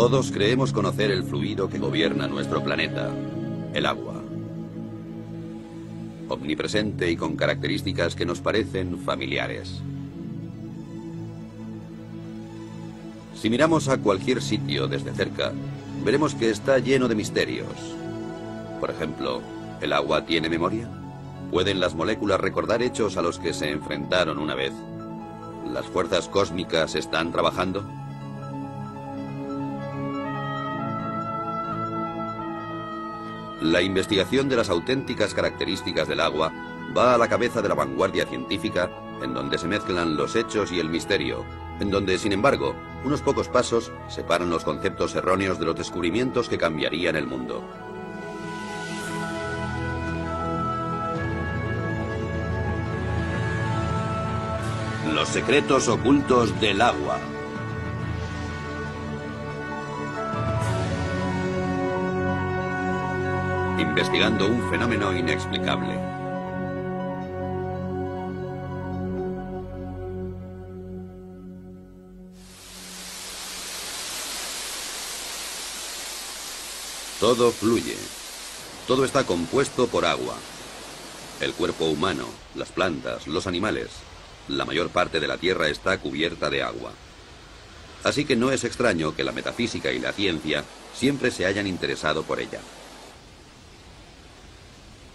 Todos creemos conocer el fluido que gobierna nuestro planeta, el agua. Omnipresente y con características que nos parecen familiares. Si miramos a cualquier sitio desde cerca, veremos que está lleno de misterios. Por ejemplo, ¿el agua tiene memoria? ¿Pueden las moléculas recordar hechos a los que se enfrentaron una vez? ¿Las fuerzas cósmicas están trabajando? La investigación de las auténticas características del agua va a la cabeza de la vanguardia científica, en donde se mezclan los hechos y el misterio, en donde, sin embargo, unos pocos pasos separan los conceptos erróneos de los descubrimientos que cambiarían el mundo. Los secretos ocultos del agua. Investigando un fenómeno inexplicable. Todo fluye. Todo está compuesto por agua. El cuerpo humano, las plantas, los animales. La mayor parte de la Tierra está cubierta de agua. Así que no es extraño que la metafísica y la ciencia siempre se hayan interesado por ella.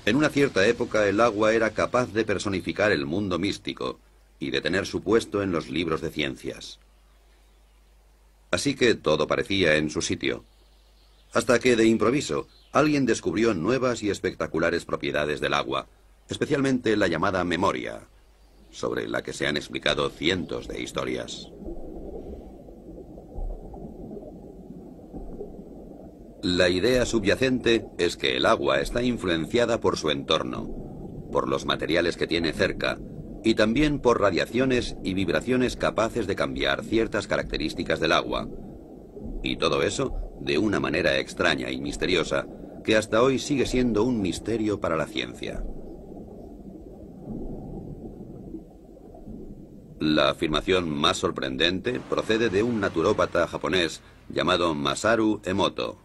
En una cierta época el agua era capaz de personificar el mundo místico y de tener su puesto en los libros de ciencias. Así que todo parecía en su sitio. Hasta que, de improviso, alguien descubrió nuevas y espectaculares propiedades del agua, especialmente la llamada memoria, sobre la que se han explicado cientos de historias. La idea subyacente es que el agua está influenciada por su entorno, por los materiales que tiene cerca, y también por radiaciones y vibraciones capaces de cambiar ciertas características del agua. Y todo eso de una manera extraña y misteriosa, que hasta hoy sigue siendo un misterio para la ciencia. La afirmación más sorprendente procede de un naturópata japonés llamado Masaru Emoto.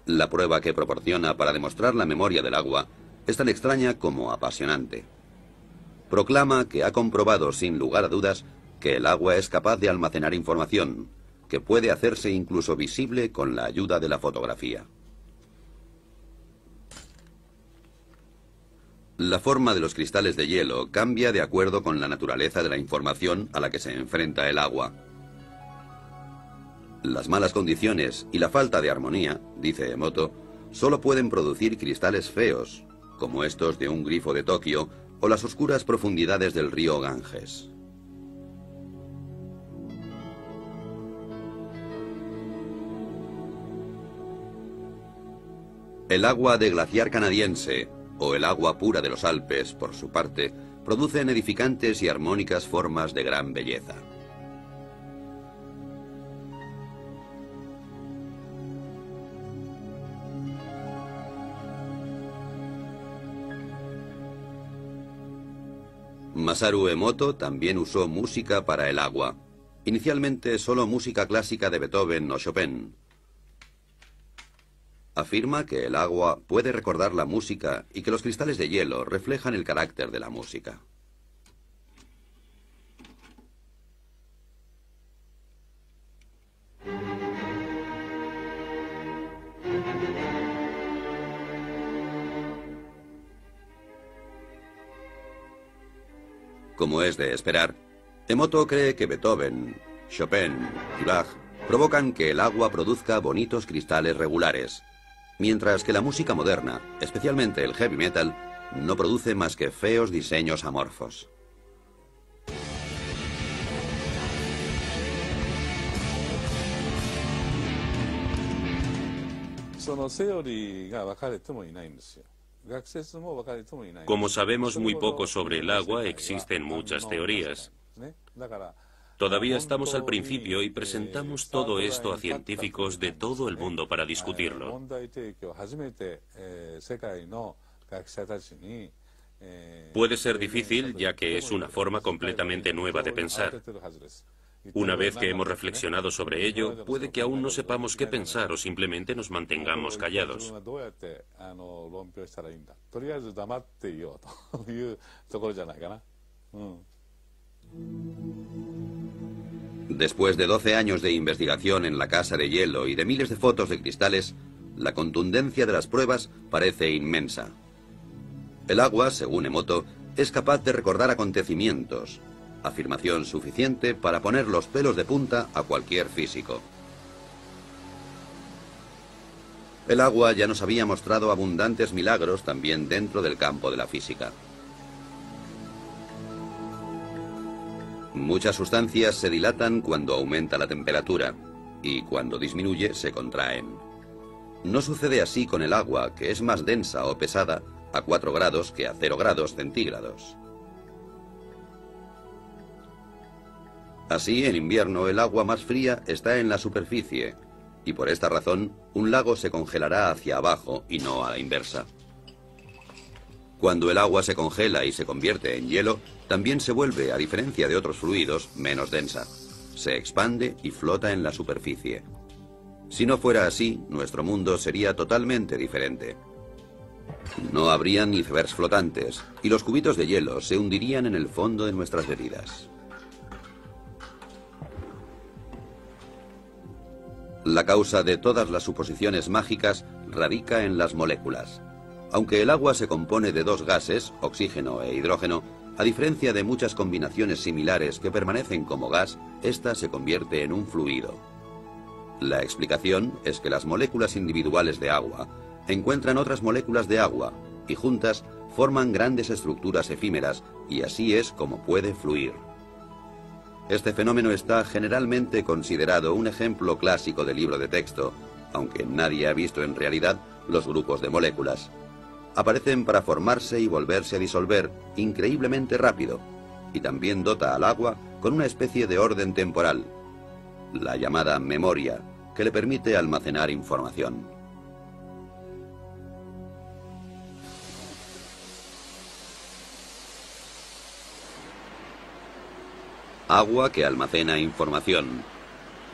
La prueba que proporciona para demostrar la memoria del agua es tan extraña como apasionante. Proclama que ha comprobado sin lugar a dudas que el agua es capaz de almacenar información, que puede hacerse incluso visible con la ayuda de la fotografía. La forma de los cristales de hielo cambia de acuerdo con la naturaleza de la información a la que se enfrenta el agua. Las malas condiciones y la falta de armonía, dice Emoto, solo pueden producir cristales feos, como estos de un grifo de Tokio o las oscuras profundidades del río Ganges. El agua de glaciar canadiense, o el agua pura de los Alpes, por su parte, producen edificantes y armónicas formas de gran belleza. Masaru Emoto también usó música para el agua, inicialmente solo música clásica de Beethoven o Chopin. Afirma que el agua puede recordar la música y que los cristales de hielo reflejan el carácter de la música. Como es de esperar, Emoto cree que Beethoven, Chopin y Bach provocan que el agua produzca bonitos cristales regulares, mientras que la música moderna, especialmente el heavy metal, no produce más que feos diseños amorfos. Como sabemos muy poco sobre el agua, existen muchas teorías. Todavía estamos al principio y presentamos todo esto a científicos de todo el mundo para discutirlo. Puede ser difícil, ya que es una forma completamente nueva de pensar. Una vez que hemos reflexionado sobre ello, puede que aún no sepamos qué pensar o simplemente nos mantengamos callados. Después de 12 años de investigación en la casa de hielo y de miles de fotos de cristales, la contundencia de las pruebas parece inmensa. El agua, según Emoto, es capaz de recordar acontecimientos, afirmación suficiente para poner los pelos de punta a cualquier físico. El agua ya nos había mostrado abundantes milagros también dentro del campo de la física. Muchas sustancias se dilatan cuando aumenta la temperatura y cuando disminuye se contraen. No sucede así con el agua, que es más densa o pesada a 4 grados que a 0 grados centígrados. Así, en invierno, el agua más fría está en la superficie, y por esta razón, un lago se congelará hacia abajo y no a la inversa. Cuando el agua se congela y se convierte en hielo, también se vuelve, a diferencia de otros fluidos, menos densa. Se expande y flota en la superficie. Si no fuera así, nuestro mundo sería totalmente diferente. No habrían icebergs flotantes, y los cubitos de hielo se hundirían en el fondo de nuestras bebidas. La causa de todas las suposiciones mágicas radica en las moléculas. Aunque el agua se compone de 2 gases, oxígeno e hidrógeno, a diferencia de muchas combinaciones similares que permanecen como gas, esta se convierte en un fluido. La explicación es que las moléculas individuales de agua encuentran otras moléculas de agua y juntas forman grandes estructuras efímeras, y así es como puede fluir. Este fenómeno está generalmente considerado un ejemplo clásico de libro de texto, aunque nadie ha visto en realidad los grupos de moléculas. Aparecen para formarse y volverse a disolver increíblemente rápido, y también dota al agua con una especie de orden temporal, la llamada memoria, que le permite almacenar información. Agua que almacena información.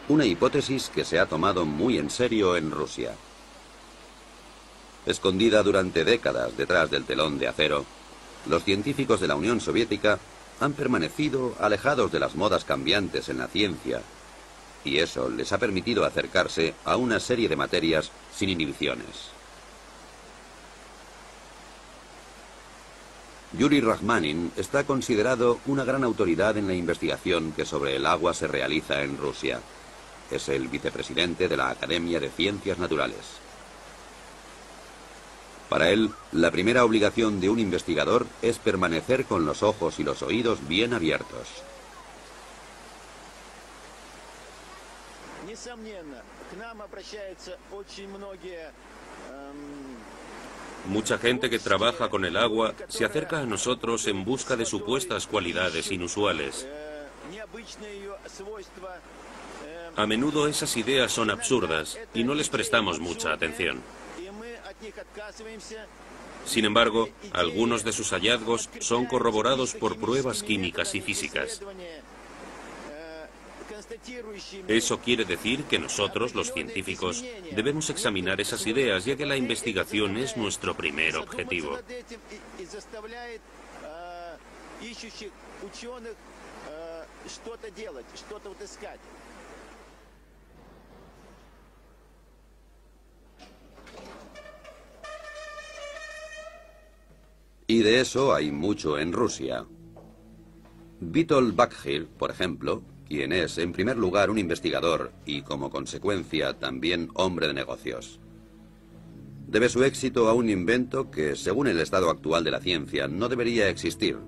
Una hipótesis que se ha tomado muy en serio en Rusia. Escondida durante décadas detrás del telón de acero, los científicos de la Unión Soviética han permanecido alejados de las modas cambiantes en la ciencia, y eso les ha permitido acercarse a una serie de materias sin inhibiciones. Yuri Rachmanin está considerado una gran autoridad en la investigación que sobre el agua se realiza en Rusia. Es el vicepresidente de la Academia de Ciencias Naturales. Para él, la primera obligación de un investigador es permanecer con los ojos y los oídos bien abiertos. Mucha gente que trabaja con el agua se acerca a nosotros en busca de supuestas cualidades inusuales. A menudo esas ideas son absurdas y no les prestamos mucha atención. Sin embargo, algunos de sus hallazgos son corroborados por pruebas químicas y físicas. Eso quiere decir que nosotros, los científicos, debemos examinar esas ideas, ya que la investigación es nuestro primer objetivo. Y de eso hay mucho en Rusia. Vitol Bakhir, por ejemplo, quien es en primer lugar un investigador y como consecuencia también hombre de negocios, debe su éxito a un invento que, según el estado actual de la ciencia, no debería existir.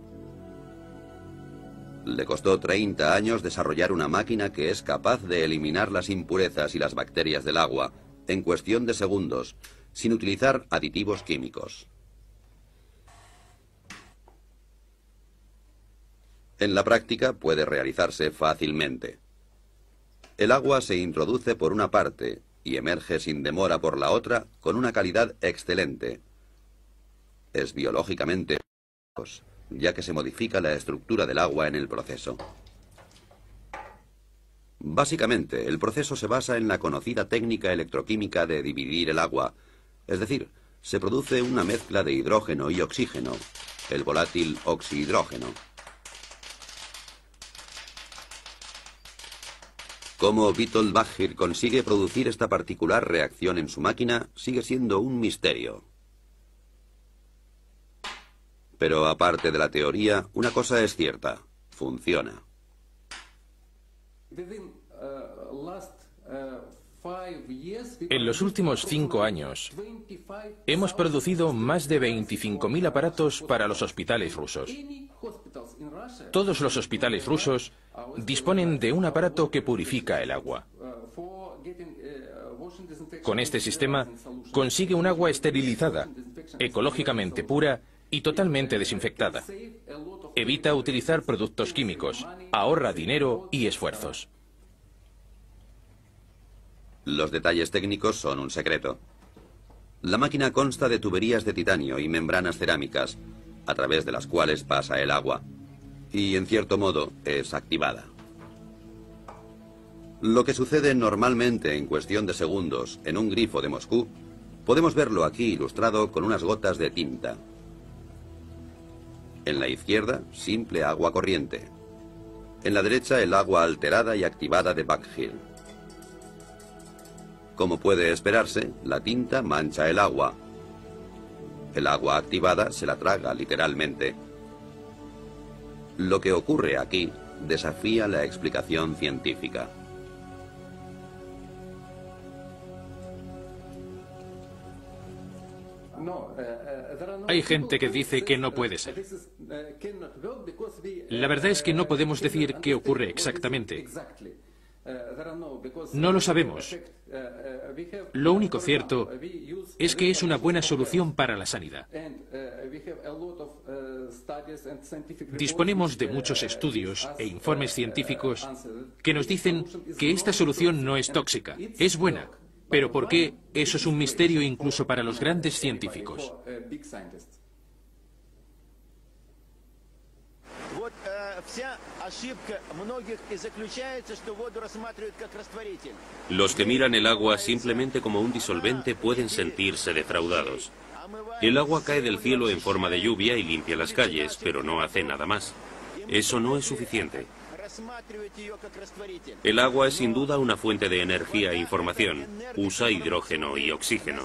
Le costó 30 años desarrollar una máquina que es capaz de eliminar las impurezas y las bacterias del agua en cuestión de segundos, sin utilizar aditivos químicos. En la práctica puede realizarse fácilmente. El agua se introduce por una parte y emerge sin demora por la otra con una calidad excelente. Es biológicamente, ya que se modifica la estructura del agua en el proceso. Básicamente, el proceso se basa en la conocida técnica electroquímica de dividir el agua, es decir, se produce una mezcla de hidrógeno y oxígeno, el volátil oxihidrógeno. Cómo Witold Baggir consigue producir esta particular reacción en su máquina sigue siendo un misterio. Pero aparte de la teoría, una cosa es cierta: funciona. En los últimos 5 años, hemos producido más de 25.000 aparatos para los hospitales rusos. Todos los hospitales rusos disponen de un aparato que purifica el agua. Con este sistema, consigue un agua esterilizada, ecológicamente pura y totalmente desinfectada. Evita utilizar productos químicos, ahorra dinero y esfuerzos. Los detalles técnicos son un secreto. La máquina consta de tuberías de titanio y membranas cerámicas, a través de las cuales pasa el agua, y en cierto modo es activada. Lo que sucede normalmente en cuestión de segundos en un grifo de Moscú, podemos verlo aquí ilustrado con unas gotas de tinta. En la izquierda, simple agua corriente. En la derecha, el agua alterada y activada de Baggir. Como puede esperarse, la tinta mancha el agua. El agua activada se la traga literalmente. Lo que ocurre aquí desafía la explicación científica. Hay gente que dice que no puede ser. La verdad es que no podemos decir qué ocurre exactamente. No lo sabemos. Lo único cierto es que es una buena solución para la sanidad. Disponemos de muchos estudios e informes científicos que nos dicen que esta solución no es tóxica, es buena. Pero ¿por qué? Eso es un misterio incluso para los grandes científicos. Los que miran el agua simplemente como un disolvente pueden sentirse defraudados. El agua cae del cielo en forma de lluvia y limpia las calles, pero no hace nada más. Eso no es suficiente. El agua es sin duda una fuente de energía e información. Usa hidrógeno y oxígeno.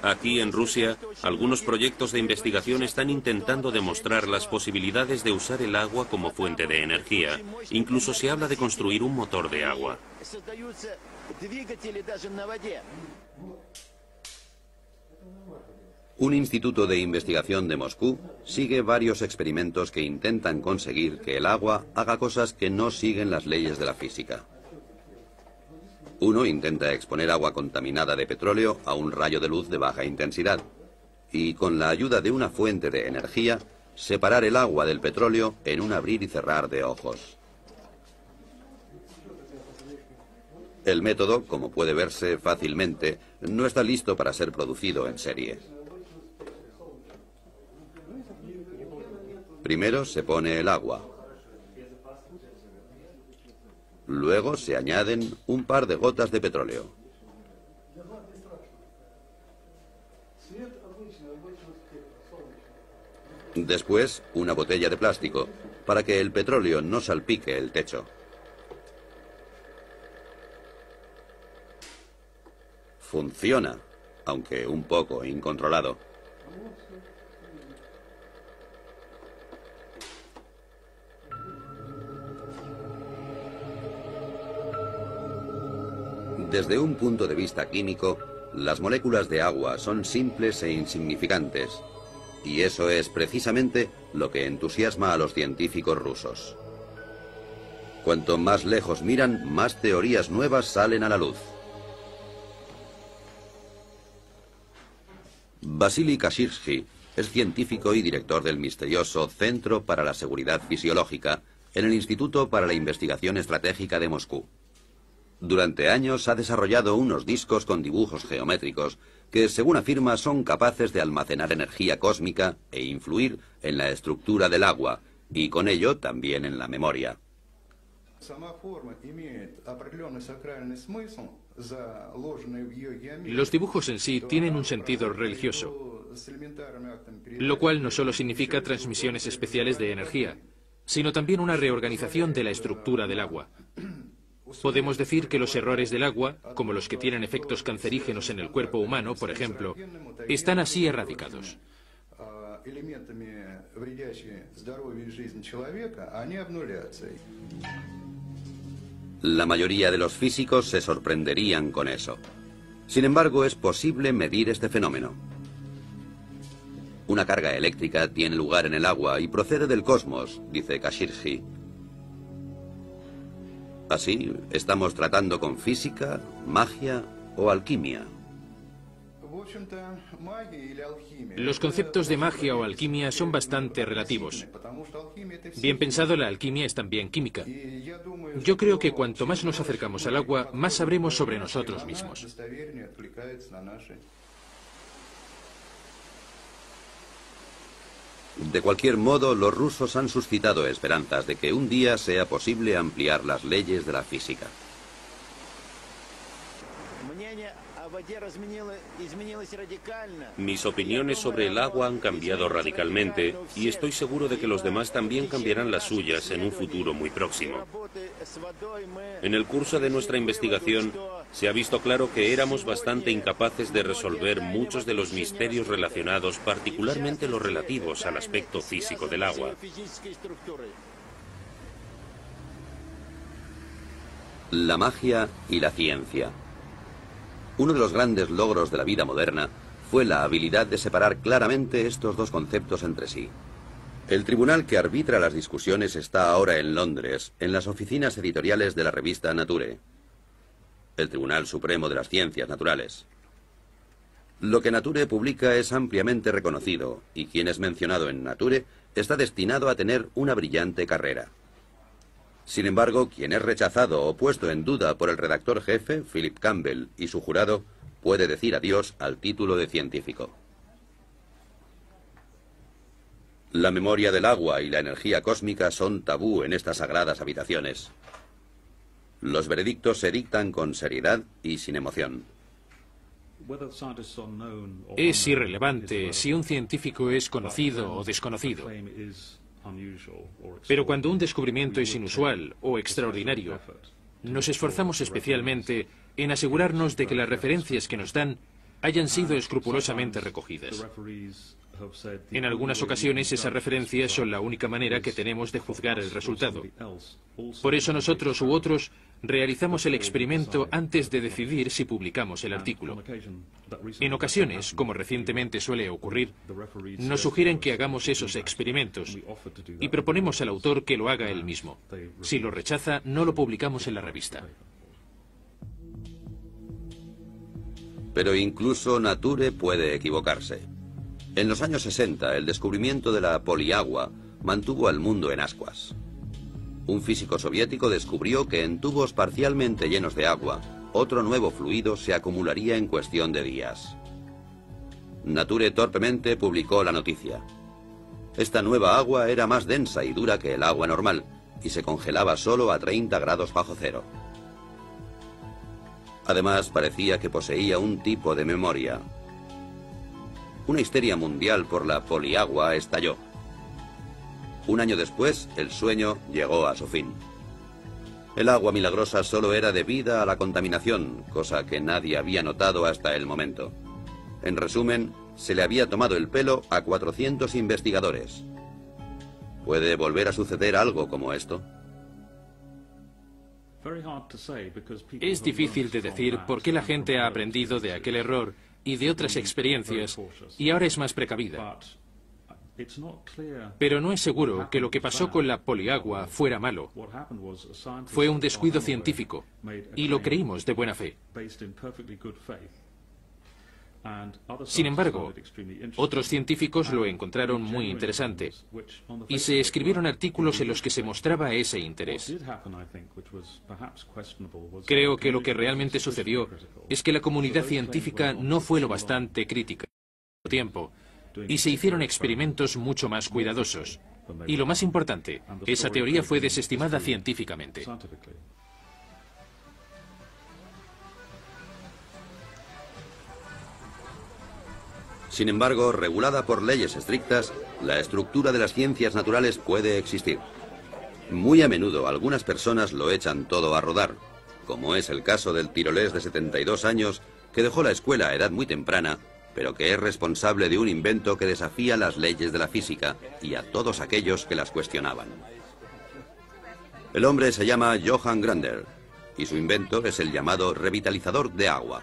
Aquí en Rusia, algunos proyectos de investigación están intentando demostrar las posibilidades de usar el agua como fuente de energía. Incluso se habla de construir un motor de agua. Un instituto de investigación de Moscú sigue varios experimentos que intentan conseguir que el agua haga cosas que no siguen las leyes de la física. Uno intenta exponer agua contaminada de petróleo a un rayo de luz de baja intensidad y, con la ayuda de una fuente de energía, separar el agua del petróleo en un abrir y cerrar de ojos. El método, como puede verse fácilmente, no está listo para ser producido en serie. Primero se pone el agua. Luego se añaden un par de gotas de petróleo. Después, una botella de plástico, para que el petróleo no salpique el techo. Funciona, aunque un poco incontrolado. Desde un punto de vista químico, las moléculas de agua son simples e insignificantes, y eso es precisamente lo que entusiasma a los científicos rusos. Cuanto más lejos miran, más teorías nuevas salen a la luz. Vasily Kashirsky es científico y director del misterioso Centro para la Seguridad Fisiológica en el Instituto para la Investigación Estratégica de Moscú. Durante años ha desarrollado unos discos con dibujos geométricos que, según afirma, son capaces de almacenar energía cósmica e influir en la estructura del agua, y con ello también en la memoria. Los dibujos en sí tienen un sentido religioso, lo cual no solo significa transmisiones especiales de energía, sino también una reorganización de la estructura del agua. Podemos decir que los errores del agua, como los que tienen efectos cancerígenos en el cuerpo humano, por ejemplo, están así erradicados. La mayoría de los físicos se sorprenderían con eso. Sin embargo, es posible medir este fenómeno. Una carga eléctrica tiene lugar en el agua y procede del cosmos, dice Kashirji. Así, estamos tratando con física, magia o alquimia. Los conceptos de magia o alquimia son bastante relativos. Bien pensado, la alquimia es también química. Yo creo que cuanto más nos acercamos al agua, más sabremos sobre nosotros mismos. De cualquier modo, los rusos han suscitado esperanzas de que un día sea posible ampliar las leyes de la física. Mis opiniones sobre el agua han cambiado radicalmente y estoy seguro de que los demás también cambiarán las suyas en un futuro muy próximo. En el curso de nuestra investigación se ha visto claro que éramos bastante incapaces de resolver muchos de los misterios relacionados, particularmente los relativos al aspecto físico del agua. La magia y la ciencia. Uno de los grandes logros de la vida moderna fue la habilidad de separar claramente estos dos conceptos entre sí. El tribunal que arbitra las discusiones está ahora en Londres, en las oficinas editoriales de la revista Nature, el Tribunal Supremo de las Ciencias Naturales. Lo que Nature publica es ampliamente reconocido, y quien es mencionado en Nature está destinado a tener una brillante carrera. Sin embargo, quien es rechazado o puesto en duda por el redactor jefe, Philip Campbell, y su jurado, puede decir adiós al título de científico. La memoria del agua y la energía cósmica son tabú en estas sagradas habitaciones. Los veredictos se dictan con seriedad y sin emoción. Es irrelevante si un científico es conocido o desconocido. Pero cuando un descubrimiento es inusual o extraordinario, nos esforzamos especialmente en asegurarnos de que las referencias que nos dan hayan sido escrupulosamente recogidas. En algunas ocasiones esas referencias son la única manera que tenemos de juzgar el resultado. Por eso nosotros u otros realizamos el experimento antes de decidir si publicamos el artículo. En ocasiones, como recientemente suele ocurrir, nos sugieren que hagamos esos experimentos y proponemos al autor que lo haga él mismo. Si lo rechaza, no lo publicamos en la revista. Pero incluso Nature puede equivocarse. En los años 60, el descubrimiento de la poliagua mantuvo al mundo en ascuas. Un físico soviético descubrió que en tubos parcialmente llenos de agua, otro nuevo fluido se acumularía en cuestión de días. Nature torpemente publicó la noticia. Esta nueva agua era más densa y dura que el agua normal, y se congelaba solo a 30 grados bajo cero. Además, parecía que poseía un tipo de memoria. Una histeria mundial por la poliagua estalló. Un año después, el sueño llegó a su fin. El agua milagrosa solo era debida a la contaminación, cosa que nadie había notado hasta el momento. En resumen, se le había tomado el pelo a 400 investigadores. ¿Puede volver a suceder algo como esto? Es difícil de decir por qué la gente ha aprendido de aquel error y de otras experiencias, y ahora es más precavida. Pero no es seguro que lo que pasó con la poliagua fuera malo. Fue un descuido científico, y lo creímos de buena fe. Sin embargo, otros científicos lo encontraron muy interesante, y se escribieron artículos en los que se mostraba ese interés. Creo que lo que realmente sucedió es que la comunidad científica no fue lo bastante crítica al tiempo, y se hicieron experimentos mucho más cuidadosos. Y lo más importante, esa teoría fue desestimada científicamente. Sin embargo, regulada por leyes estrictas, la estructura de las ciencias naturales puede existir. Muy a menudo algunas personas lo echan todo a rodar, como es el caso del tirolés de 72 años que dejó la escuela a edad muy temprana, pero que es responsable de un invento que desafía las leyes de la física y a todos aquellos que las cuestionaban. El hombre se llama Johann Grander y su invento es el llamado revitalizador de agua.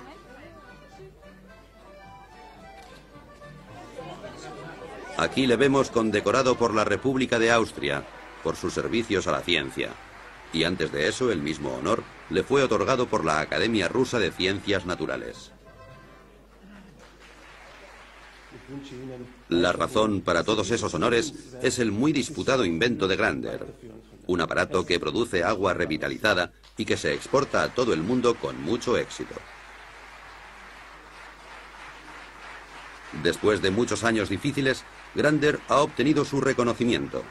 Aquí le vemos condecorado por la República de Austria por sus servicios a la ciencia. Y antes de eso, el mismo honor le fue otorgado por la Academia Rusa de Ciencias Naturales. La razón para todos esos honores es el muy disputado invento de Grander, un aparato que produce agua revitalizada y que se exporta a todo el mundo con mucho éxito. Después de muchos años difíciles, Grander ha obtenido su reconocimiento.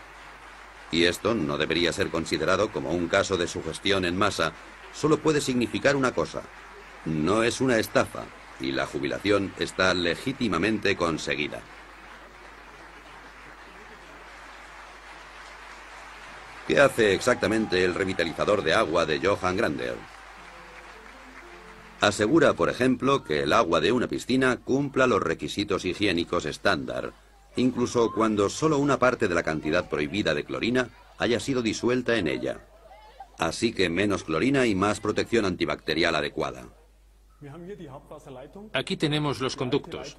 Y esto no debería ser considerado como un caso de sugestión en masa, solo puede significar una cosa: no es una estafa, y la jubilación está legítimamente conseguida. ¿Qué hace exactamente el revitalizador de agua de Johann Grander? Asegura, por ejemplo, que el agua de una piscina cumpla los requisitos higiénicos estándar, incluso cuando solo una parte de la cantidad prohibida de clorina haya sido disuelta en ella. Así que menos clorina y más protección antibacterial adecuada. Aquí tenemos los conductos.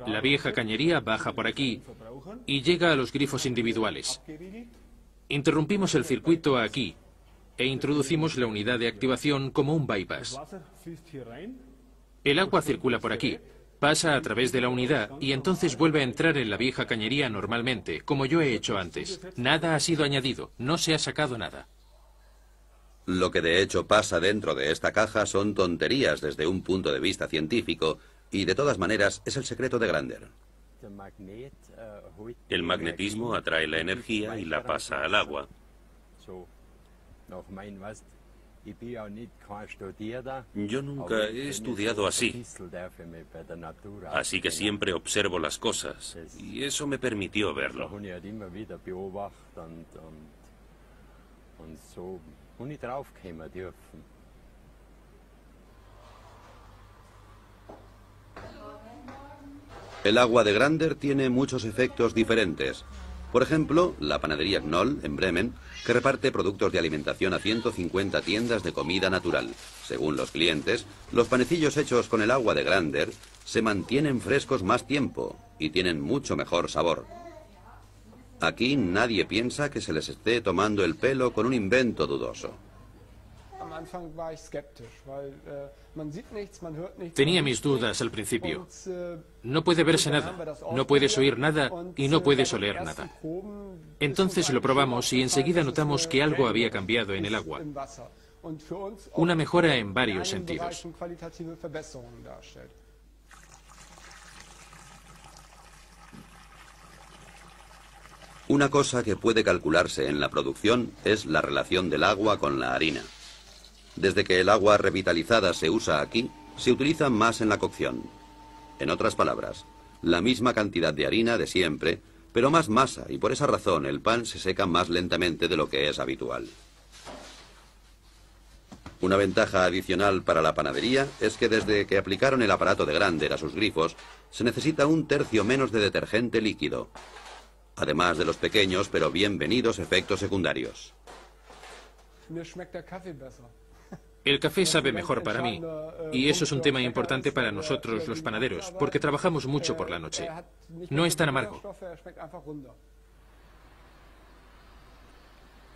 La vieja cañería baja por aquí y llega a los grifos individuales. Interrumpimos el circuito aquí e introducimos la unidad de activación como un bypass. El agua circula por aquí, pasa a través de la unidad y entonces vuelve a entrar en la vieja cañería normalmente, como yo he hecho antes. Nada ha sido añadido, no se ha sacado nada. Lo que de hecho pasa dentro de esta caja son tonterías desde un punto de vista científico y de todas maneras es el secreto de Grander. El magnetismo atrae la energía y la pasa al agua. Yo nunca he estudiado así, así que siempre observo las cosas y eso me permitió verlo. El agua de Grander tiene muchos efectos diferentes. Por ejemplo, la panadería Knoll, en Bremen, que reparte productos de alimentación a 150 tiendas de comida natural. Según los clientes, los panecillos hechos con el agua de Grander se mantienen frescos más tiempo y tienen mucho mejor sabor. Aquí nadie piensa que se les esté tomando el pelo con un invento dudoso. Tenía mis dudas al principio. No puede verse nada, no puedes oír nada y no puedes oler nada. Entonces lo probamos y enseguida notamos que algo había cambiado en el agua. Una mejora en varios sentidos. Una cosa que puede calcularse en la producción es la relación del agua con la harina. Desde que el agua revitalizada se usa aquí, se utiliza más en la cocción. En otras palabras, la misma cantidad de harina de siempre, pero más masa, y por esa razón el pan se seca más lentamente de lo que es habitual. Una ventaja adicional para la panadería es que desde que aplicaron el aparato de Grander a sus grifos, se necesita 1/3 menos de detergente líquido, además de los pequeños pero bienvenidos efectos secundarios. El café sabe mejor para mí, y eso es un tema importante para nosotros los panaderos, porque trabajamos mucho por la noche. No es tan amargo.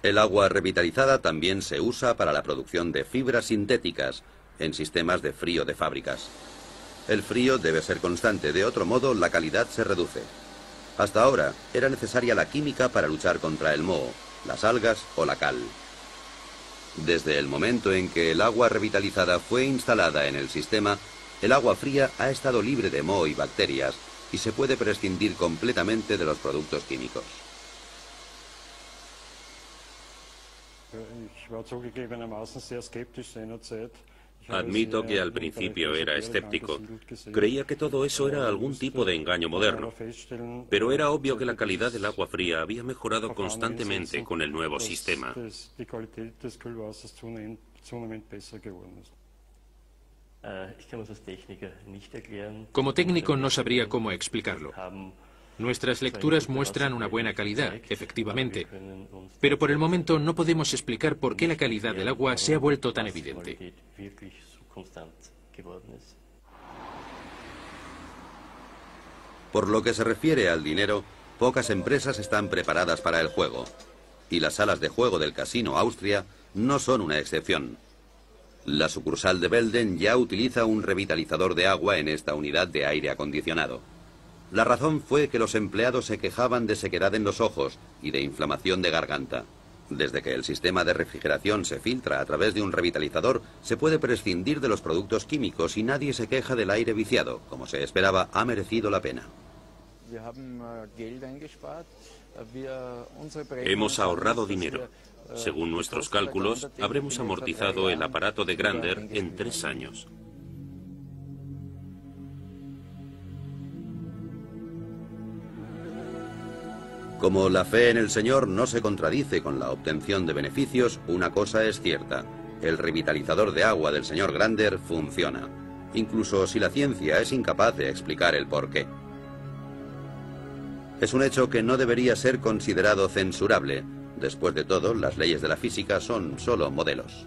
El agua revitalizada también se usa para la producción de fibras sintéticas en sistemas de frío de fábricas. El frío debe ser constante, de otro modo la calidad se reduce. Hasta ahora era necesaria la química para luchar contra el moho, las algas o la cal. Desde el momento en que el agua revitalizada fue instalada en el sistema, el agua fría ha estado libre de moho y bacterias y se puede prescindir completamente de los productos químicos. Admito que al principio era escéptico. Creía que todo eso era algún tipo de engaño moderno. Pero era obvio que la calidad del agua fría había mejorado constantemente con el nuevo sistema. Como técnico no sabría cómo explicarlo. Nuestras lecturas muestran una buena calidad, efectivamente, pero por el momento no podemos explicar por qué la calidad del agua se ha vuelto tan evidente. Por lo que se refiere al dinero, pocas empresas están preparadas para el juego. Y las salas de juego del Casino Austria no son una excepción. La sucursal de Belden ya utiliza un revitalizador de agua en esta unidad de aire acondicionado. La razón fue que los empleados se quejaban de sequedad en los ojos y de inflamación de garganta. Desde que el sistema de refrigeración se filtra a través de un revitalizador, se puede prescindir de los productos químicos y nadie se queja del aire viciado. Como se esperaba, ha merecido la pena. Hemos ahorrado dinero. Según nuestros cálculos, habremos amortizado el aparato de Grander en 3 años. Como la fe en el Señor no se contradice con la obtención de beneficios, una cosa es cierta: el revitalizador de agua del señor Grander funciona, incluso si la ciencia es incapaz de explicar el porqué. Es un hecho que no debería ser considerado censurable. Después de todo, las leyes de la física son solo modelos.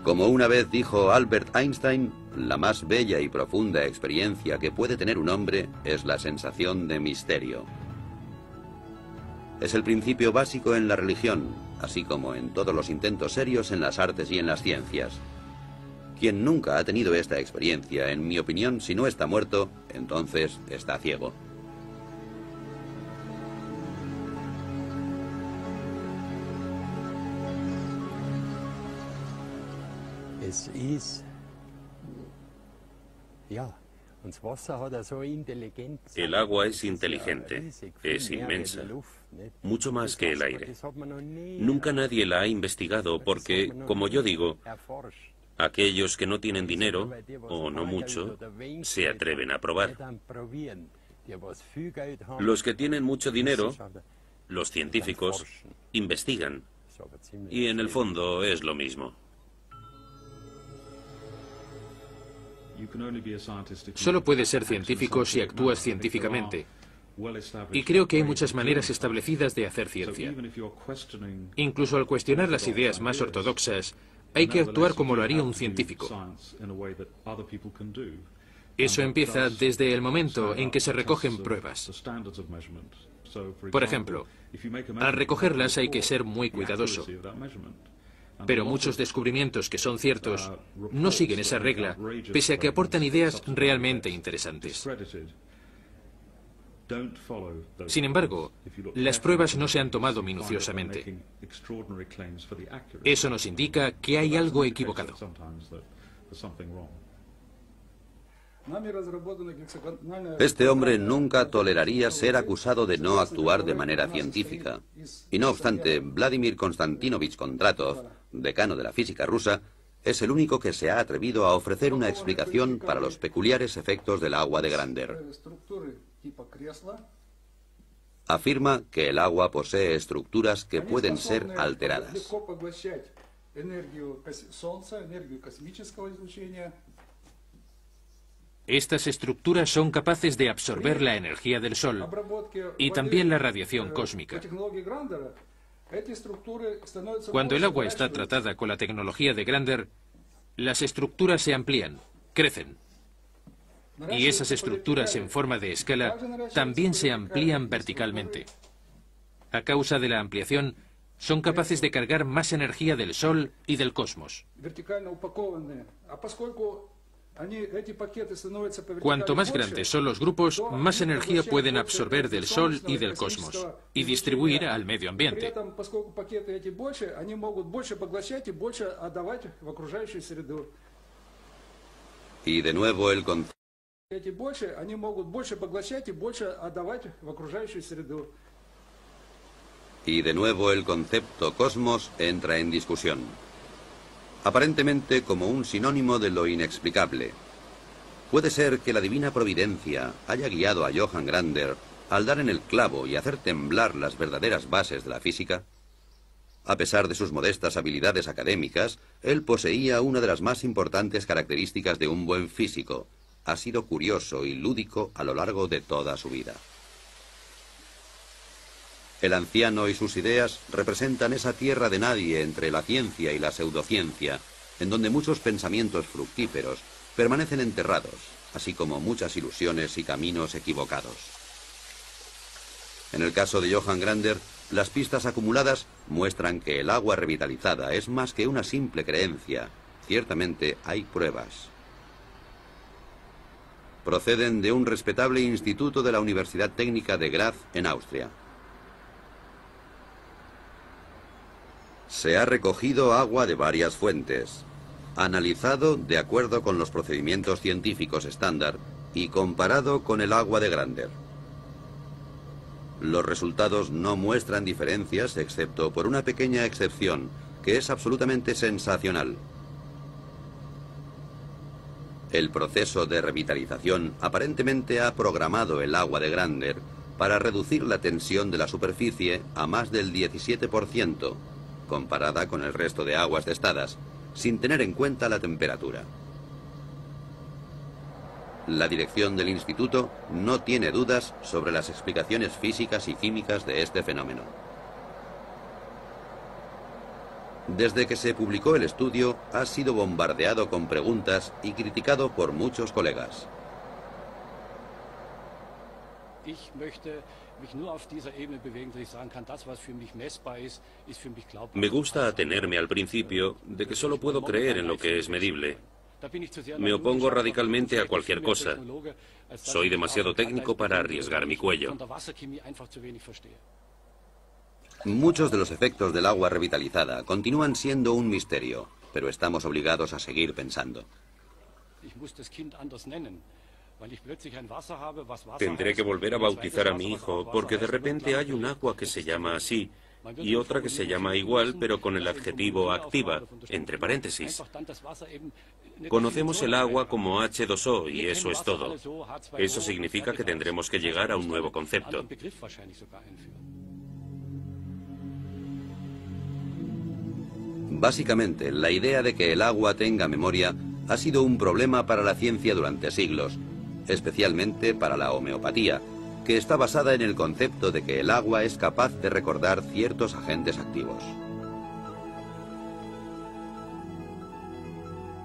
Como una vez dijo Albert Einstein, la más bella y profunda experiencia que puede tener un hombre es la sensación de misterio. Es el principio básico en la religión, así como en todos los intentos serios en las artes y en las ciencias. Quien nunca ha tenido esta experiencia, en mi opinión, si no está muerto, entonces está ciego. El agua es inteligente, es inmensa, mucho más que el aire. Nunca nadie la ha investigado porque, como yo digo, aquellos que no tienen dinero, o no mucho, se atreven a probar. Los que tienen mucho dinero, los científicos, investigan. Y en el fondo es lo mismo. Solo puedes ser científico si actúas científicamente. Y creo que hay muchas maneras establecidas de hacer ciencia. Incluso al cuestionar las ideas más ortodoxas, hay que actuar como lo haría un científico. Eso empieza desde el momento en que se recogen pruebas. Por ejemplo, al recogerlas hay que ser muy cuidadoso. Pero muchos descubrimientos que son ciertos no siguen esa regla, pese a que aportan ideas realmente interesantes. Sin embargo, las pruebas no se han tomado minuciosamente. Eso nos indica que hay algo equivocado. Este hombre nunca toleraría ser acusado de no actuar de manera científica. Y no obstante, Vladimir Konstantinovich Kondratov, decano de la física rusa, es el único que se ha atrevido a ofrecer una explicación para los peculiares efectos del agua de Grander. Afirma que el agua posee estructuras que pueden ser alteradas. Estas estructuras son capaces de absorber la energía del Sol y también la radiación cósmica. Cuando el agua está tratada con la tecnología de Grander, las estructuras se amplían, crecen. Y esas estructuras en forma de escala también se amplían verticalmente. A causa de la ampliación, son capaces de cargar más energía del Sol y del cosmos. Cuanto más grandes son los grupos, más energía pueden absorber del Sol y del cosmos y distribuir al medio ambiente. Y de nuevo el concepto. Y de nuevo el concepto cosmos entra en discusión, aparentemente como un sinónimo de lo inexplicable. ¿Puede ser que la divina providencia haya guiado a Johann Grander al dar en el clavo y hacer temblar las verdaderas bases de la física? A pesar de sus modestas habilidades académicas, él poseía una de las más importantes características de un buen físico. Ha sido curioso y lúdico a lo largo de toda su vida. El anciano y sus ideas representan esa tierra de nadie entre la ciencia y la pseudociencia, en donde muchos pensamientos fructíferos permanecen enterrados, así como muchas ilusiones y caminos equivocados. En el caso de Johann Grander, las pistas acumuladas muestran que el agua revitalizada es más que una simple creencia. Ciertamente hay pruebas. Proceden de un respetable instituto de la Universidad Técnica de Graz, en Austria. Se ha recogido agua de varias fuentes, analizado de acuerdo con los procedimientos científicos estándar y comparado con el agua de Grander. Los resultados no muestran diferencias excepto por una pequeña excepción, que es absolutamente sensacional. El proceso de revitalización aparentemente ha programado el agua de Grander para reducir la tensión de la superficie a más del 17%, comparada con el resto de aguas testadas, sin tener en cuenta la temperatura. La dirección del instituto no tiene dudas sobre las explicaciones físicas y químicas de este fenómeno. Desde que se publicó el estudio, ha sido bombardeado con preguntas y criticado por muchos colegas. Me gusta atenerme al principio de que solo puedo creer en lo que es medible. Me opongo radicalmente a cualquier cosa. Soy demasiado técnico para arriesgar mi cuello. Muchos de los efectos del agua revitalizada continúan siendo un misterio, pero estamos obligados a seguir pensando. Tendré que volver a bautizar a mi hijo, porque de repente hay un agua que se llama así, y otra que se llama igual, pero con el adjetivo activa, entre paréntesis. Conocemos el agua como H2O y eso es todo. Eso significa que tendremos que llegar a un nuevo concepto. Básicamente, la idea de que el agua tenga memoria ha sido un problema para la ciencia durante siglos, especialmente para la homeopatía, que está basada en el concepto de que el agua es capaz de recordar ciertos agentes activos.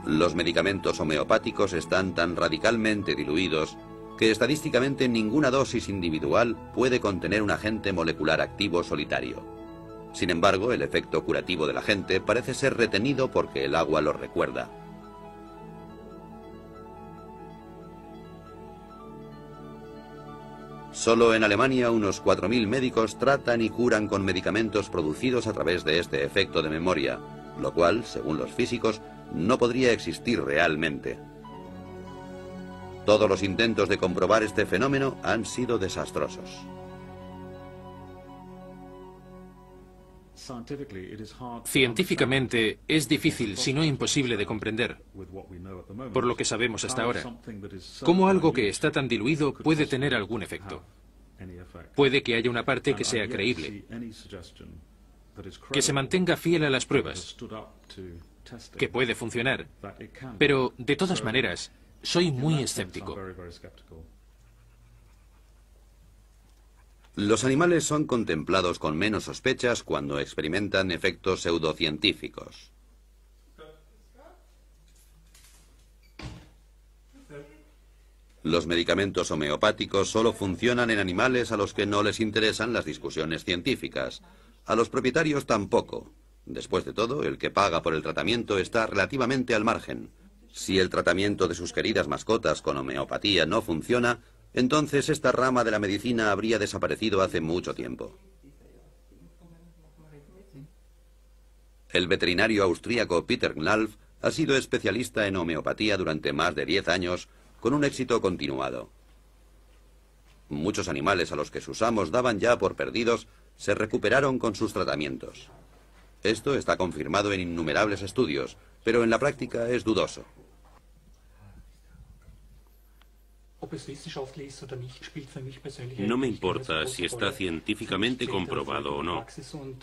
Los medicamentos homeopáticos están tan radicalmente diluidos que estadísticamente ninguna dosis individual puede contener un agente molecular activo solitario. Sin embargo, el efecto curativo del agente parece ser retenido porque el agua lo recuerda. Solo en Alemania unos 4.000 médicos tratan y curan con medicamentos producidos a través de este efecto de memoria, lo cual, según los físicos, no podría existir realmente. Todos los intentos de comprobar este fenómeno han sido desastrosos. Científicamente es difícil, si no imposible, de comprender, por lo que sabemos hasta ahora, cómo algo que está tan diluido puede tener algún efecto. Puede que haya una parte que sea creíble, que se mantenga fiel a las pruebas, que puede funcionar, pero de todas maneras, soy muy escéptico. Los animales son contemplados con menos sospechas cuando experimentan efectos pseudocientíficos. Los medicamentos homeopáticos solo funcionan en animales a los que no les interesan las discusiones científicas. A los propietarios tampoco. Después de todo, el que paga por el tratamiento está relativamente al margen. Si el tratamiento de sus queridas mascotas con homeopatía no funciona, entonces esta rama de la medicina habría desaparecido hace mucho tiempo. El veterinario austríaco Peter Knalf ha sido especialista en homeopatía durante más de 10 años, con un éxito continuado. Muchos animales a los que sus amos daban ya por perdidos se recuperaron con sus tratamientos. Esto está confirmado en innumerables estudios, pero en la práctica es dudoso. No me importa si está científicamente comprobado o no.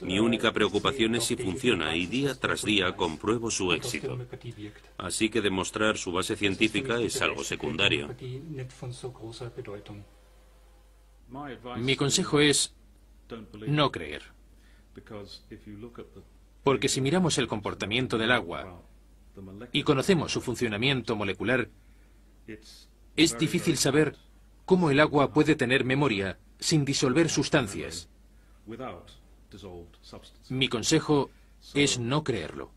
Mi única preocupación es si funciona y día tras día compruebo su éxito. Así que demostrar su base científica es algo secundario. Mi consejo es no creer. Porque si miramos el comportamiento del agua y conocemos su funcionamiento molecular, es difícil saber cómo el agua puede tener memoria sin disolver sustancias. Mi consejo es no creerlo.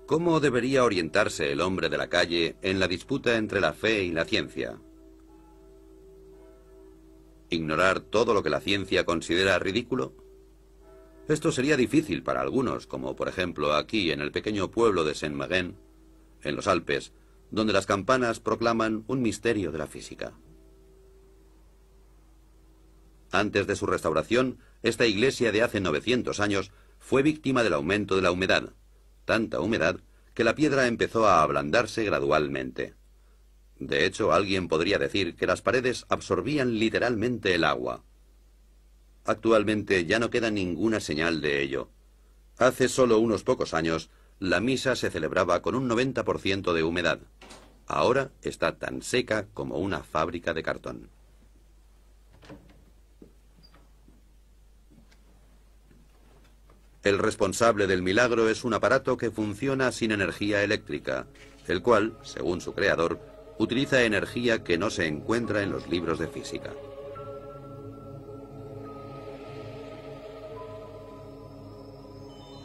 ¿Cómo debería orientarse el hombre de la calle en la disputa entre la fe y la ciencia? ¿Ignorar todo lo que la ciencia considera ridículo? Esto sería difícil para algunos, como por ejemplo aquí en el pequeño pueblo de Saint-Maixent, en los Alpes, donde las campanas proclaman un misterio de la física. Antes de su restauración, esta iglesia de hace 900 años fue víctima del aumento de la humedad, tanta humedad que la piedra empezó a ablandarse gradualmente. De hecho, alguien podría decir que las paredes absorbían literalmente el agua. Actualmente ya no queda ninguna señal de ello. Hace solo unos pocos años, la misa se celebraba con un 90% de humedad. Ahora está tan seca como una fábrica de cartón. El responsable del milagro es un aparato que funciona sin energía eléctrica, el cual, según su creador, utiliza energía que no se encuentra en los libros de física.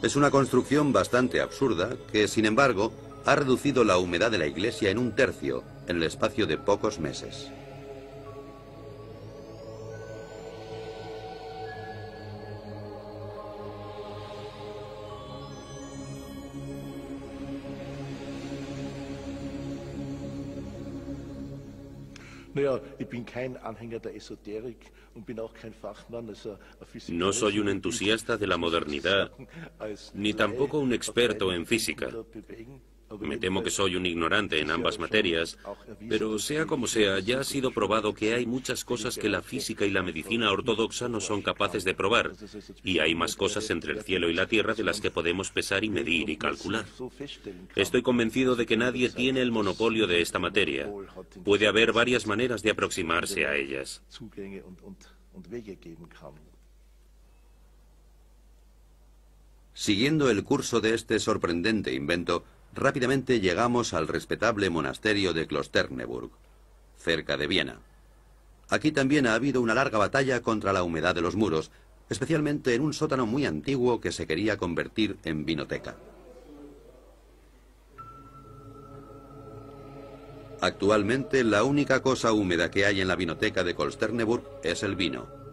Es una construcción bastante absurda que, sin embargo, ha reducido la humedad de la iglesia en 1/3 en el espacio de pocos meses. No soy un entusiasta de la modernidad, ni tampoco un experto en física. Me temo que soy un ignorante en ambas materias, pero sea como sea, ya ha sido probado que hay muchas cosas que la física y la medicina ortodoxa no son capaces de probar, y hay más cosas entre el cielo y la tierra de las que podemos pesar y medir y calcular. Estoy convencido de que nadie tiene el monopolio de esta materia. Puede haber varias maneras de aproximarse a ellas. Siguiendo el curso de este sorprendente invento, rápidamente llegamos al respetable monasterio de Klosterneuburg, cerca de Viena. Aquí también ha habido una larga batalla contra la humedad de los muros, especialmente en un sótano muy antiguo que se quería convertir en vinoteca. Actualmente la única cosa húmeda que hay en la vinoteca de Klosterneuburg es el vino.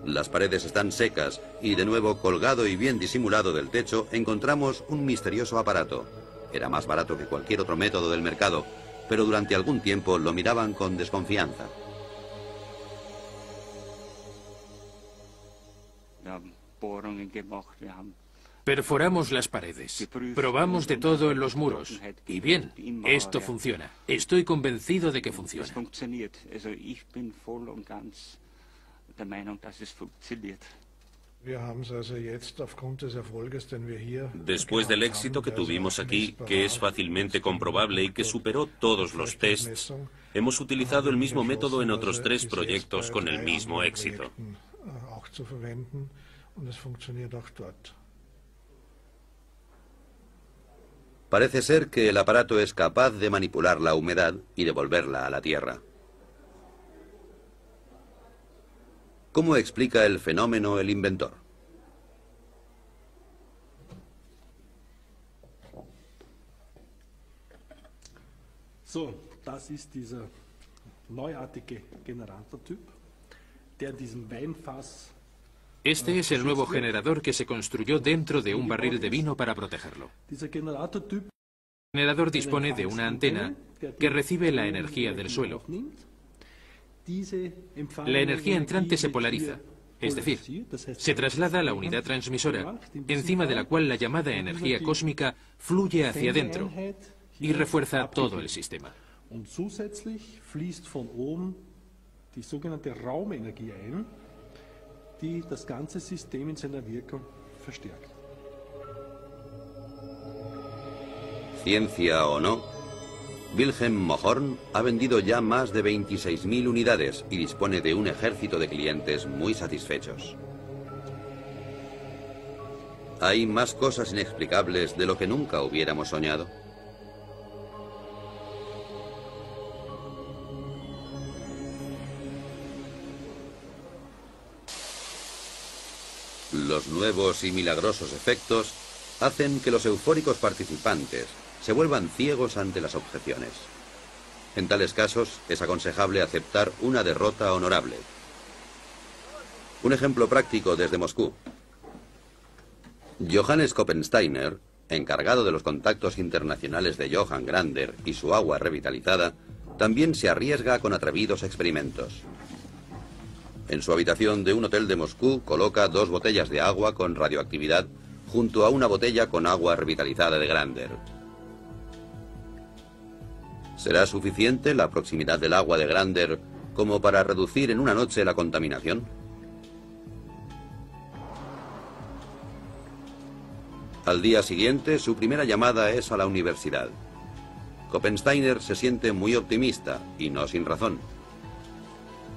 Las paredes están secas y de nuevo colgado y bien disimulado del techo encontramos un misterioso aparato. Era más barato que cualquier otro método del mercado, pero durante algún tiempo lo miraban con desconfianza. Perforamos las paredes, probamos de todo en los muros, y bien, esto funciona. Estoy convencido de que funciona. Después del éxito que tuvimos aquí, que es fácilmente comprobable y que superó todos los tests, hemos utilizado el mismo método en otros 3 proyectos con el mismo éxito. Parece ser que el aparato es capaz de manipular la humedad y devolverla a la tierra. ¿Cómo explica el fenómeno el inventor? Das ist dieser neuartige Generatortyp, der diesem Weinfass. Este es el nuevo generador que se construyó dentro de un barril de vino para protegerlo. Dieser Generatortyp El generador dispone de una antena que recibe la energía del suelo La energía entrante se polariza, es decir, se traslada a la unidad transmisora, encima de la cual la llamada energía cósmica fluye hacia adentro y refuerza todo el sistema. Und zusätzlich fließt von oben die sogenannte Raumenergie ein, die das ganze System in seiner Wirkung verstärkt. Ciencia o no, Wilhelm Mohrn ha vendido ya más de 26.000 unidades y dispone de un ejército de clientes muy satisfechos. Hay más cosas inexplicables de lo que nunca hubiéramos soñado. Los nuevos y milagrosos efectos hacen que los eufóricos participantes se vuelvan ciegos ante las objeciones. En tales casos es aconsejable aceptar una derrota honorable. Un ejemplo práctico desde Moscú. Johannes Koppensteiner, encargado de los contactos internacionales de Johann Grander y su agua revitalizada, también se arriesga con atrevidos experimentos. En su habitación de un hotel de Moscú coloca 2 botellas de agua con radioactividad junto a una botella con agua revitalizada de Grander. ¿Será suficiente la proximidad del agua de Grander como para reducir en una noche la contaminación? Al día siguiente, su primera llamada es a la universidad. Koppensteiner se siente muy optimista, y no sin razón.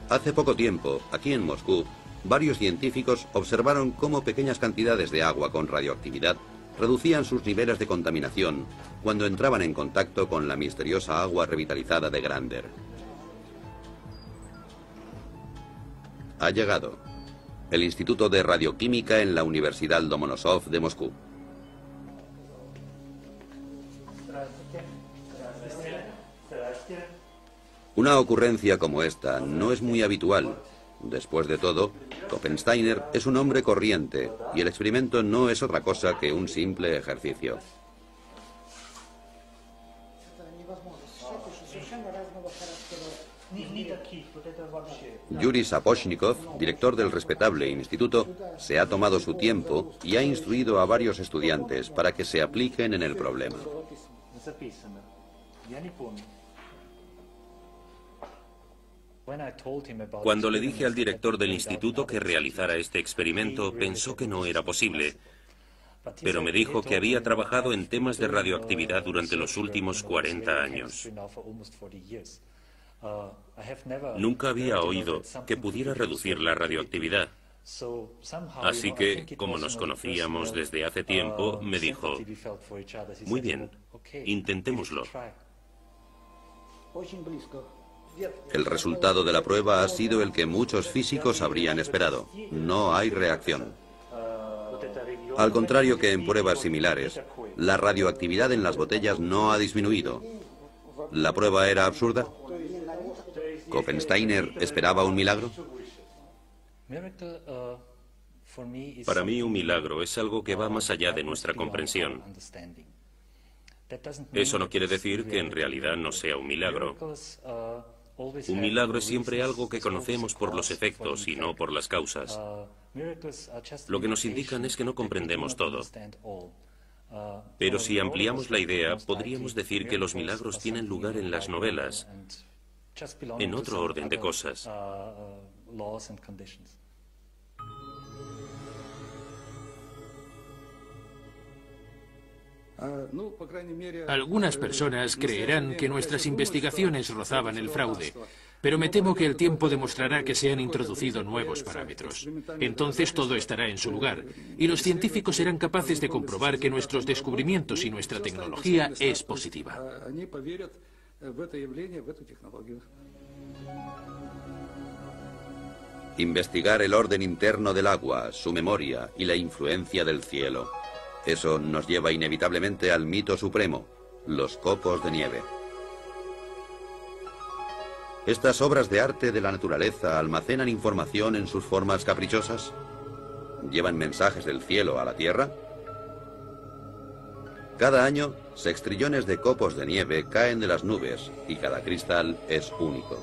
Hace poco tiempo, aquí en Moscú, varios científicos observaron cómo pequeñas cantidades de agua con radioactividad reducían sus niveles de contaminación cuando entraban en contacto con la misteriosa agua revitalizada de Grander. Ha llegado el Instituto de Radioquímica en la Universidad Lomonosov de Moscú. Una ocurrencia como esta no es muy habitual. Después de todo, Koppensteiner es un hombre corriente y el experimento no es otra cosa que un simple ejercicio. Yuri Sapochnikov, director del respetable instituto, se ha tomado su tiempo y ha instruido a varios estudiantes para que se apliquen en el problema. Cuando le dije al director del instituto que realizara este experimento, pensó que no era posible, pero me dijo que había trabajado en temas de radioactividad durante los últimos 40 años. Nunca había oído que pudiera reducir la radioactividad. Así que, como nos conocíamos desde hace tiempo, me dijo, muy bien, intentémoslo. El resultado de la prueba ha sido el que muchos físicos habrían esperado. No hay reacción. Al contrario que en pruebas similares, la radioactividad en las botellas no ha disminuido. ¿La prueba era absurda? ¿Koppensteiner esperaba un milagro? Para mí, un milagro es algo que va más allá de nuestra comprensión. Eso no quiere decir que en realidad no sea un milagro. Un milagro es siempre algo que conocemos por los efectos y no por las causas. Lo que nos indican es que no comprendemos todo. Pero si ampliamos la idea, podríamos decir que los milagros tienen lugar en las novelas, en otro orden de cosas. Algunas personas creerán que nuestras investigaciones rozaban el fraude, pero me temo que el tiempo demostrará que se han introducido nuevos parámetros. Entonces todo estará en su lugar, y los científicos serán capaces de comprobar que nuestros descubrimientos y nuestra tecnología es positiva. Investigar el orden interno del agua, su memoria y la influencia del cielo. Eso nos lleva inevitablemente al mito supremo, los copos de nieve. ¿Estas obras de arte de la naturaleza almacenan información en sus formas caprichosas? ¿Llevan mensajes del cielo a la tierra? Cada año, sextrillones de copos de nieve caen de las nubes y cada cristal es único.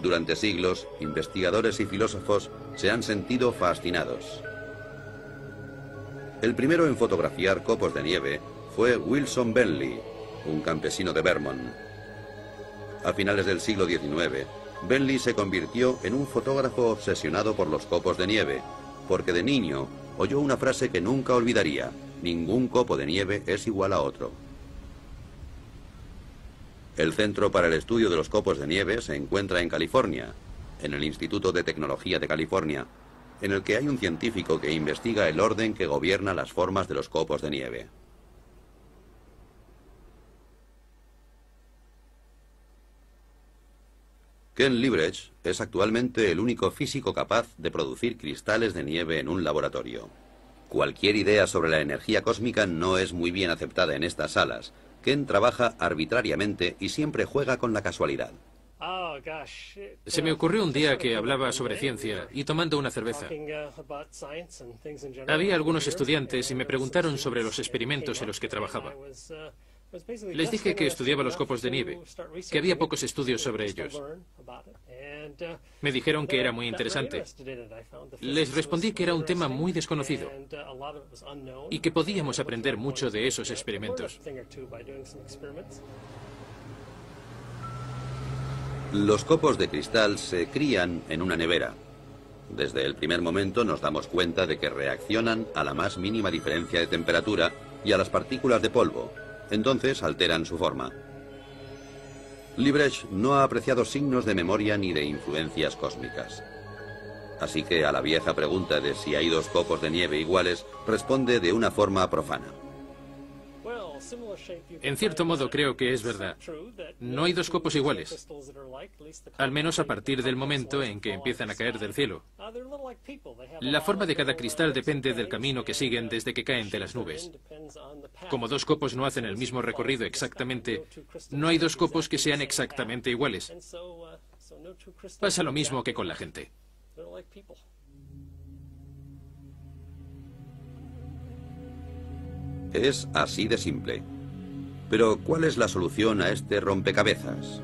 Durante siglos, investigadores y filósofos se han sentido fascinados. El primero en fotografiar copos de nieve fue Wilson Bentley, un campesino de Vermont. A finales del siglo XIX, Bentley se convirtió en un fotógrafo obsesionado por los copos de nieve, porque de niño oyó una frase que nunca olvidaría: ningún copo de nieve es igual a otro. El Centro para el Estudio de los Copos de Nieve se encuentra en California, en el Instituto de Tecnología de California, en el que hay un científico que investiga el orden que gobierna las formas de los copos de nieve. Ken Liebrecht es actualmente el único físico capaz de producir cristales de nieve en un laboratorio. Cualquier idea sobre la energía cósmica no es muy bien aceptada en estas salas. Ken trabaja arbitrariamente y siempre juega con la casualidad. Se me ocurrió un día que hablaba sobre ciencia y tomando una cerveza. Había algunos estudiantes y me preguntaron sobre los experimentos en los que trabajaba. Les dije que estudiaba los copos de nieve, que había pocos estudios sobre ellos. Me dijeron que era muy interesante. Les respondí que era un tema muy desconocido y que podíamos aprender mucho de esos experimentos. Los copos de cristal se crían en una nevera. Desde el primer momento nos damos cuenta de que reaccionan a la más mínima diferencia de temperatura y a las partículas de polvo. Entonces alteran su forma. Liebrecht no ha apreciado signos de memoria ni de influencias cósmicas. Así que a la vieja pregunta de si hay dos copos de nieve iguales, responde de una forma profana. En cierto modo creo que es verdad. No hay dos copos iguales. Al menos a partir del momento en que empiezan a caer del cielo. La forma de cada cristal depende del camino que siguen desde que caen de las nubes. Como dos copos no hacen el mismo recorrido exactamente, no hay dos copos que sean exactamente iguales. Pasa lo mismo que con la gente. Es así de simple. Pero, ¿cuál es la solución a este rompecabezas?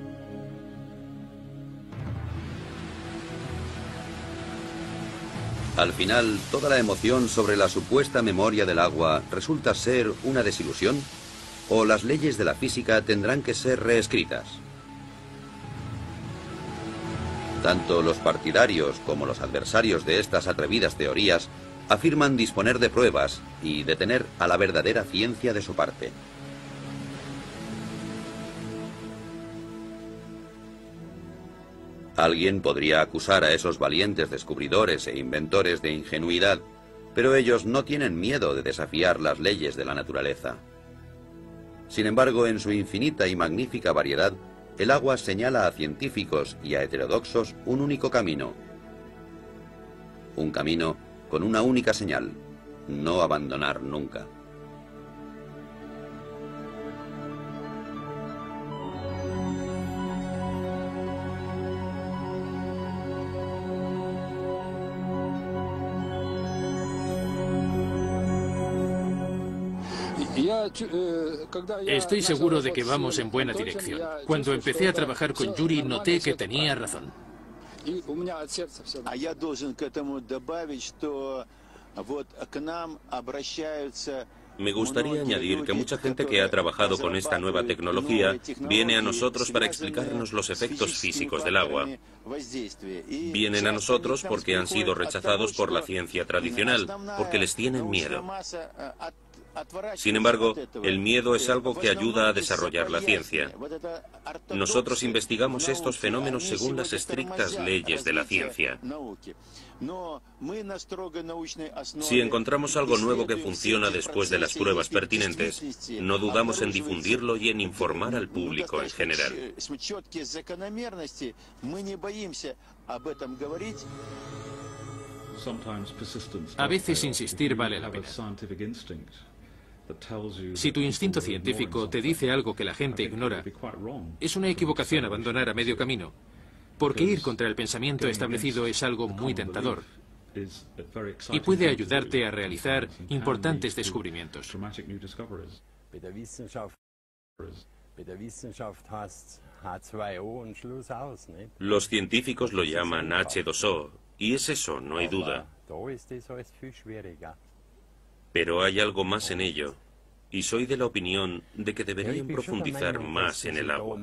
Al final, ¿toda la emoción sobre la supuesta memoria del agua resulta ser una desilusión? ¿O las leyes de la física tendrán que ser reescritas? Tanto los partidarios como los adversarios de estas atrevidas teorías afirman disponer de pruebas y de tener a la verdadera ciencia de su parte. Alguien podría acusar a esos valientes descubridores e inventores de ingenuidad, pero ellos no tienen miedo de desafiar las leyes de la naturaleza. Sin embargo, en su infinita y magnífica variedad, el agua señala a científicos y a heterodoxos un único camino. Un camino con una única señal: no abandonar nunca. Estoy seguro de que vamos en buena dirección. Cuando empecé a trabajar con Yuri, noté que tenía razón. Me gustaría añadir que mucha gente que ha trabajado con esta nueva tecnología viene a nosotros para explicarnos los efectos físicos del agua. Vienen a nosotros porque han sido rechazados por la ciencia tradicional, porque les tienen miedo. Sin embargo, el miedo es algo que ayuda a desarrollar la ciencia. Nosotros investigamos estos fenómenos según las estrictas leyes de la ciencia. Si encontramos algo nuevo que funciona después de las pruebas pertinentes, no dudamos en difundirlo y en informar al público en general. A veces insistir vale la pena. Si tu instinto científico te dice algo que la gente ignora, es una equivocación abandonar a medio camino, porque ir contra el pensamiento establecido es algo muy tentador y puede ayudarte a realizar importantes descubrimientos. Los científicos lo llaman H2O, y es eso, no hay duda. Pero hay algo más en ello, y soy de la opinión de que deberían profundizar más en el agua.